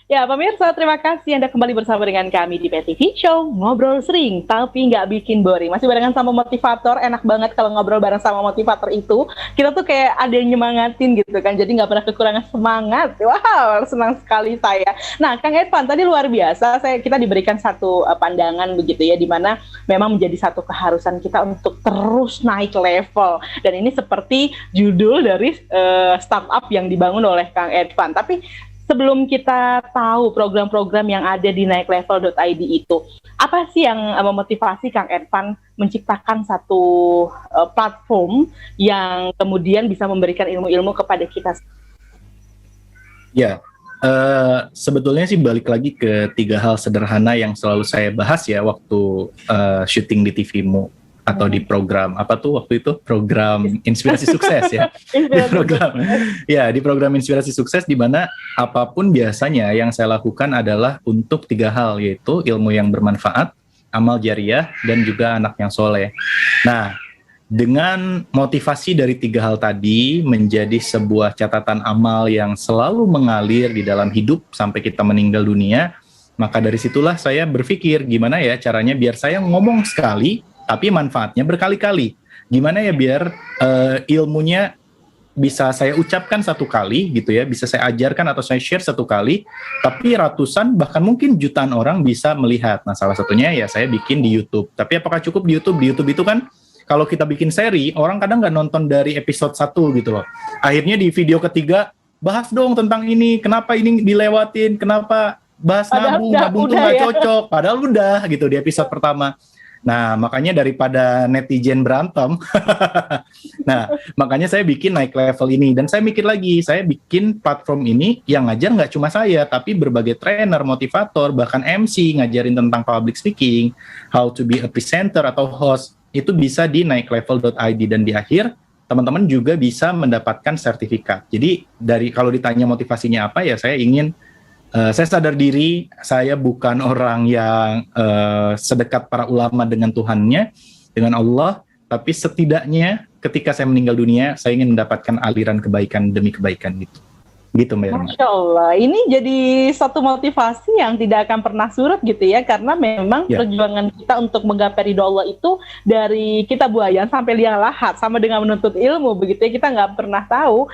Ya, pemirsa, terima kasih Anda kembali bersama dengan kami di PTV Show, ngobrol sering, tapi nggak bikin boring. Masih barengan sama motivator, enak banget kalau ngobrol bareng sama motivator itu. Kita tuh kayak ada yang nyemangatin gitu kan, jadi nggak pernah kekurangan semangat. Wow, senang sekali saya. Nah, Kang Evan, tadi luar biasa, kita diberikan satu pandangan begitu ya, di mana memang menjadi satu keharusan kita untuk terus naik level. Dan ini seperti judul dari startup yang dibangun oleh Kang Evan. Tapi sebelum kita tahu program-program yang ada di naiklevel.id itu, apa sih yang memotivasi Kang Evan menciptakan satu platform yang kemudian bisa memberikan ilmu-ilmu kepada kita? Ya, sebetulnya sih balik lagi ke 3 hal sederhana yang selalu saya bahas ya waktu syuting di TV-mu atau di program apa tuh waktu itu, program Inspirasi Sukses ya. Di program Inspirasi Sukses, di mana apapun biasanya yang saya lakukan adalah untuk 3 hal, yaitu ilmu yang bermanfaat, amal jariah, dan juga anak yang soleh. Nah, dengan motivasi dari 3 hal tadi menjadi sebuah catatan amal yang selalu mengalir di dalam hidup sampai kita meninggal dunia, maka dari situlah saya berpikir gimana ya caranya biar saya ngomong sekali tapi manfaatnya berkali-kali. Gimana ya biar ilmunya bisa saya ucapkan 1 kali gitu ya, bisa saya ajarkan atau saya share 1 kali, tapi ratusan bahkan mungkin jutaan orang bisa melihat. Nah, salah satunya ya saya bikin di YouTube. Tapi apakah cukup di YouTube? Di YouTube itu kan kalau kita bikin seri, orang kadang nggak nonton dari episode 1 gitu loh. Akhirnya di video ketiga, bahas dong tentang ini, kenapa ini dilewatin, kenapa bahas nabung tuh nggak cocok. Padahal udah gitu di episode pertama. Nah, makanya daripada netizen berantem, nah, makanya saya bikin Naik Level ini. Dan saya mikir lagi, saya bikin platform ini yang ngajar nggak cuma saya, tapi berbagai trainer, motivator, bahkan MC, ngajarin tentang public speaking, how to be a presenter atau host, itu bisa di naiklevel.id. Dan di akhir, teman-teman juga bisa mendapatkan sertifikat. Jadi, kalau ditanya motivasinya apa, ya saya ingin saya sadar diri, saya bukan orang yang sedekat para ulama dengan Tuhannya, dengan Allah, tapi setidaknya ketika saya meninggal dunia, saya ingin mendapatkan aliran kebaikan demi kebaikan gitu. Gitu Mbak Irma. Masya Allah, ini jadi satu motivasi yang tidak akan pernah surut gitu ya, karena memang perjuangan kita untuk menggapai ridho Allah itu dari kita buaya sampai liang lahat, sama dengan menuntut ilmu begitu ya, kita nggak pernah tahu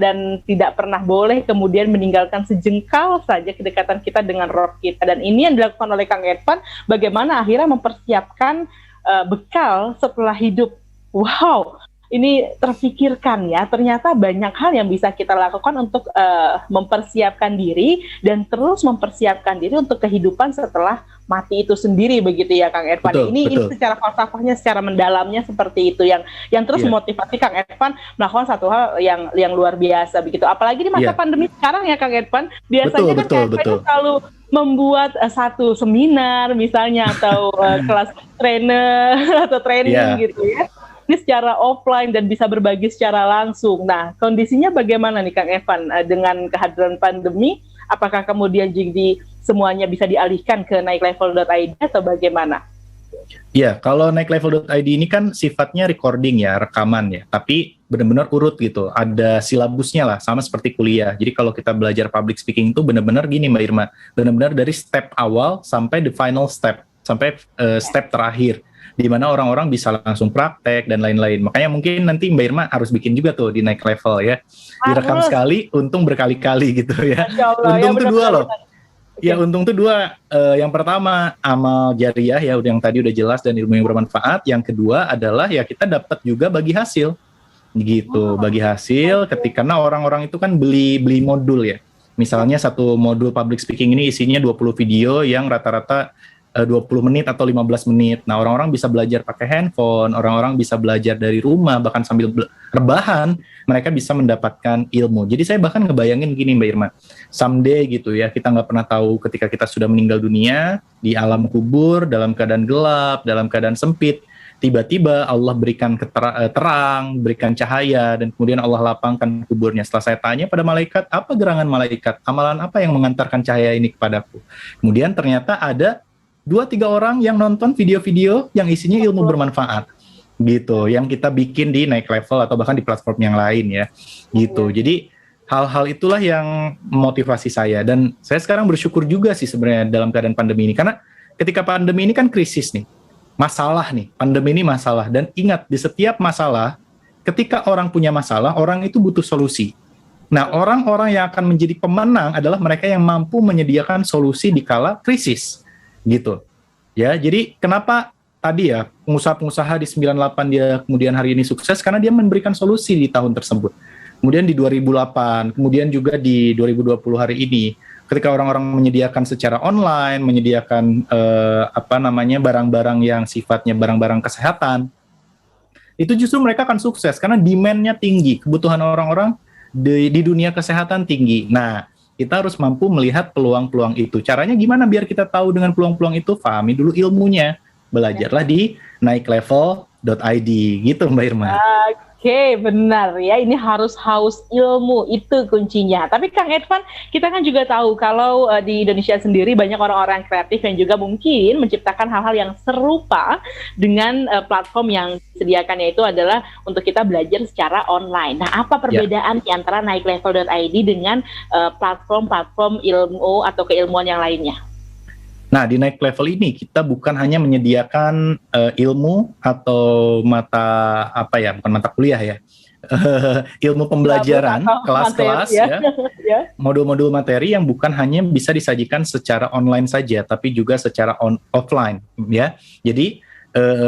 dan tidak pernah boleh kemudian meninggalkan sejengkal saja kedekatan kita dengan Rob kita. Dan ini yang dilakukan oleh Kang Evan, bagaimana akhirnya mempersiapkan bekal setelah hidup. Wow, ini terfikirkan ya, ternyata banyak hal yang bisa kita lakukan untuk mempersiapkan diri dan terus mempersiapkan diri untuk kehidupan setelah mati itu sendiri begitu ya Kang Evan. Ini secara falsafahnya, secara mendalamnya seperti itu yang terus memotivasi Kang Evan melakukan satu hal yang luar biasa begitu. Apalagi di masa pandemi sekarang ya Kang Evan, biasanya Kang Evan selalu membuat satu seminar misalnya atau kelas trainer atau training gitu ya. Ini secara offline dan bisa berbagi secara langsung. Nah, kondisinya bagaimana nih Kang Evan dengan kehadiran pandemi? Apakah kemudian jadi semuanya bisa dialihkan ke naiklevel.id atau bagaimana? Ya, kalau naiklevel.id ini kan sifatnya recording ya, rekaman ya, tapi benar-benar urut gitu. Ada silabusnya lah, sama seperti kuliah. Jadi kalau kita belajar public speaking itu benar-benar gini Mbak Irma, benar-benar dari step awal sampai the final step, sampai step terakhir, di mana orang-orang bisa langsung praktek dan lain-lain. Makanya mungkin nanti Mbak Irma harus bikin juga tuh di Naik Level ya. Direkam sekali, untung berkali-kali gitu ya. Untung tuh 2 loh. Ya, untung tuh 2. Yang pertama, amal jariah ya, yang tadi udah jelas dan ilmu yang bermanfaat. Yang kedua adalah ya kita dapat juga bagi hasil. Gitu, bagi hasil ketika orang-orang itu kan beli modul ya. Misalnya satu modul public speaking ini isinya 20 video yang rata-rata 20 menit atau 15 menit. Nah, orang-orang bisa belajar pakai handphone, orang-orang bisa belajar dari rumah, bahkan sambil rebahan, mereka bisa mendapatkan ilmu. Jadi saya bahkan ngebayangin gini Mbak Irma, someday gitu ya, kita nggak pernah tahu ketika kita sudah meninggal dunia, di alam kubur, dalam keadaan gelap, dalam keadaan sempit, tiba-tiba Allah berikan terang, berikan cahaya, dan kemudian Allah lapangkan kuburnya. Setelah saya tanya pada malaikat, apa gerangan malaikat? Amalan apa yang mengantarkan cahaya ini kepadaku? Kemudian ternyata ada 2-3 orang yang nonton video-video yang isinya ilmu bermanfaat gitu, yang kita bikin di Naik Level atau bahkan di platform yang lain ya gitu. Jadi hal-hal itulah yang motivasi saya, dan saya sekarang bersyukur juga sih sebenarnya dalam keadaan pandemi ini, karena ketika pandemi ini kan krisis nih, masalah nih, pandemi ini masalah, dan ingat di setiap masalah, ketika orang punya masalah, orang itu butuh solusi. Nah, orang-orang yang akan menjadi pemenang adalah mereka yang mampu menyediakan solusi di kala krisis, gitu. Ya, jadi kenapa tadi ya pengusaha-pengusaha di 98 dia kemudian hari ini sukses karena dia memberikan solusi di tahun tersebut. Kemudian di 2008, kemudian juga di 2020 hari ini, ketika orang-orang menyediakan secara online, menyediakan barang-barang yang sifatnya barang-barang kesehatan, itu justru mereka akan sukses karena demand-nya tinggi, kebutuhan orang-orang di dunia kesehatan tinggi. Nah, kita harus mampu melihat peluang-peluang itu. Caranya gimana biar kita tahu dengan peluang-peluang itu? Pahami dulu ilmunya. Belajarlah di naiklevel.id gitu Mbak Irma. Oke, benar ya. Ini harus haus ilmu, itu kuncinya. Tapi Kang Edvan, kita kan juga tahu kalau di Indonesia sendiri banyak orang-orang kreatif yang juga mungkin menciptakan hal-hal yang serupa dengan platform yang disediakannya itu adalah untuk kita belajar secara online. Nah, apa perbedaan di antara naiklevel.id dengan platform-platform ilmu atau keilmuan yang lainnya? Nah, di Naik Level ini kita bukan hanya menyediakan ilmu atau bukan mata kuliah ya, ilmu pembelajaran, kelas-kelas ya, modul-modul materi yang bukan hanya bisa disajikan secara online saja, tapi juga secara offline ya. Jadi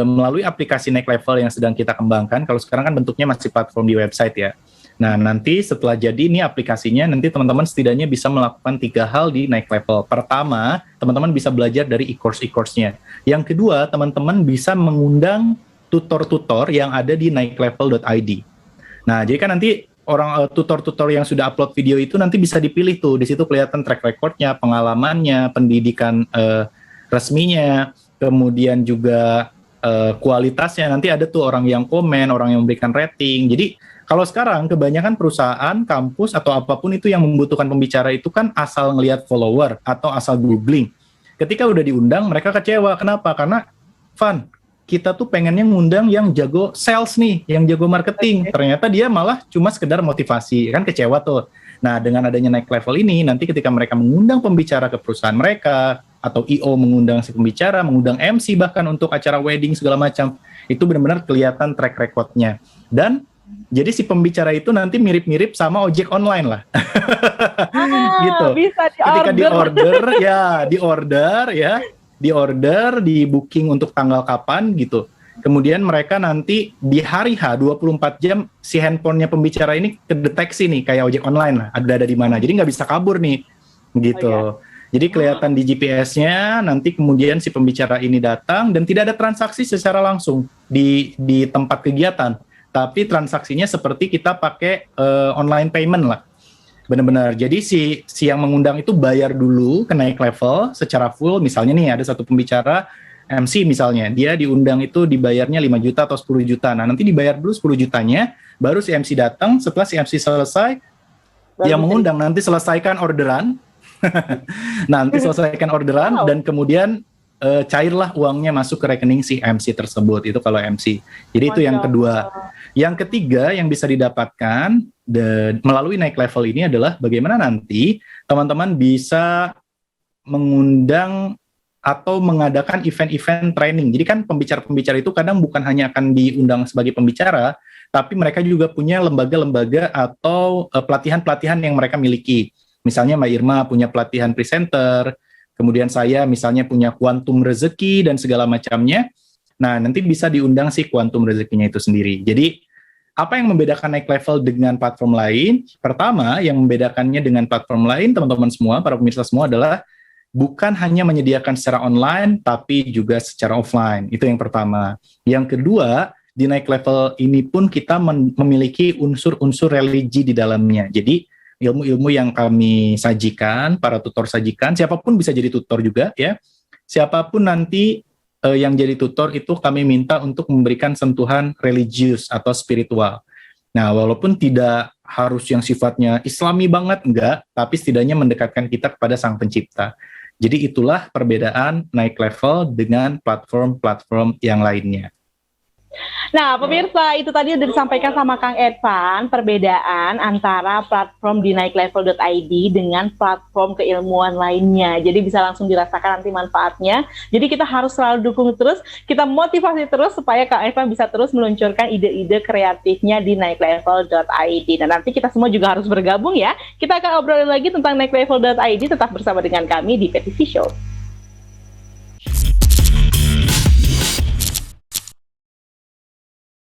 melalui aplikasi Naik Level yang sedang kita kembangkan, kalau sekarang kan bentuknya masih platform di website ya. Nah, nanti setelah jadi ini aplikasinya, nanti teman-teman setidaknya bisa melakukan 3 hal di Naik Level. Pertama, teman-teman bisa belajar dari e-course-nya. Yang kedua, teman-teman bisa mengundang tutor-tutor yang ada di naiklevel.id. Nah, jadi kan nanti tutor-tutor yang sudah upload video itu nanti bisa dipilih tuh. Di situ kelihatan track record-nya, pengalamannya, pendidikan resminya, kemudian juga kualitasnya. Nanti ada tuh orang yang komen, orang yang memberikan rating. Jadi kalau sekarang kebanyakan perusahaan, kampus, atau apapun itu yang membutuhkan pembicara itu kan asal ngelihat follower atau asal googling. Ketika udah diundang, mereka kecewa. Kenapa? Karena, kita tuh pengennya ngundang yang jago sales nih, yang jago marketing. Ternyata dia malah cuma sekedar motivasi. Kan kecewa tuh. Nah, dengan adanya Naik Level ini, nanti ketika mereka mengundang pembicara ke perusahaan mereka, atau I.O. mengundang si pembicara, mengundang MC bahkan untuk acara wedding segala macam, itu benar-benar kelihatan track record-nya. Dan jadi si pembicara itu nanti mirip-mirip sama ojek online lah. Gitu. Bisa ketika di-order, di-booking untuk tanggal kapan gitu. Kemudian mereka nanti di hari H 24 jam si handphonenya pembicara ini kedeteksi nih kayak ojek online lah, ada di mana. Jadi nggak bisa kabur nih gitu. Jadi kelihatan di GPS-nya, nanti kemudian si pembicara ini datang dan tidak ada transaksi secara langsung di tempat kegiatan. Tapi transaksinya seperti kita pakai online payment lah. Benar-benar. Jadi si yang mengundang itu bayar dulu ke Naik Level secara full. Misalnya nih ada satu pembicara MC misalnya, dia diundang itu dibayarnya 5 juta atau 10 juta. Nah, nanti dibayar dulu 10 jutanya, baru si MC datang. Setelah si MC selesai, yang mengundang nanti selesaikan orderan. Dan kemudian cairlah uangnya masuk ke rekening si MC tersebut. Itu kalau MC. Jadi itu yang kedua. Yang ketiga yang bisa didapatkan melalui Naik Level ini adalah bagaimana nanti teman-teman bisa mengundang atau mengadakan event-event training. Jadi kan pembicara-pembicara itu kadang bukan hanya akan diundang sebagai pembicara, tapi mereka juga punya lembaga-lembaga atau pelatihan-pelatihan yang mereka miliki. Misalnya Mbak Irma punya pelatihan presenter, kemudian saya misalnya punya kuantum rezeki dan segala macamnya. Nah, nanti bisa diundang si kuantum rezekinya itu sendiri. Jadi, apa yang membedakan Naik Level dengan platform lain? Pertama, yang membedakannya dengan platform lain, teman-teman semua, para pemirsa semua adalah bukan hanya menyediakan secara online, tapi juga secara offline. Itu yang pertama. Yang kedua, di Naik Level ini pun kita memiliki unsur-unsur religi di dalamnya. Jadi, ilmu-ilmu yang kami sajikan, para tutor sajikan, siapapun bisa jadi tutor juga ya. Siapapun nanti yang jadi tutor itu kami minta untuk memberikan sentuhan religius atau spiritual. Nah, walaupun tidak harus yang sifatnya islami banget, enggak, tapi setidaknya mendekatkan kita kepada Sang Pencipta. Jadi itulah perbedaan Naik Level dengan platform-platform yang lainnya. Nah, pemirsa, itu tadi udah disampaikan sama Kang Edvan, perbedaan antara platform di naiklevel.id dengan platform keilmuan lainnya. Jadi bisa langsung dirasakan nanti manfaatnya. Jadi kita harus selalu dukung terus, kita motivasi terus supaya Kang Edvan bisa terus meluncurkan ide-ide kreatifnya di naiklevel.id. Dan nanti kita semua juga harus bergabung ya. Kita akan obrolin lagi tentang naiklevel.id, tetap bersama dengan kami di PTV Show.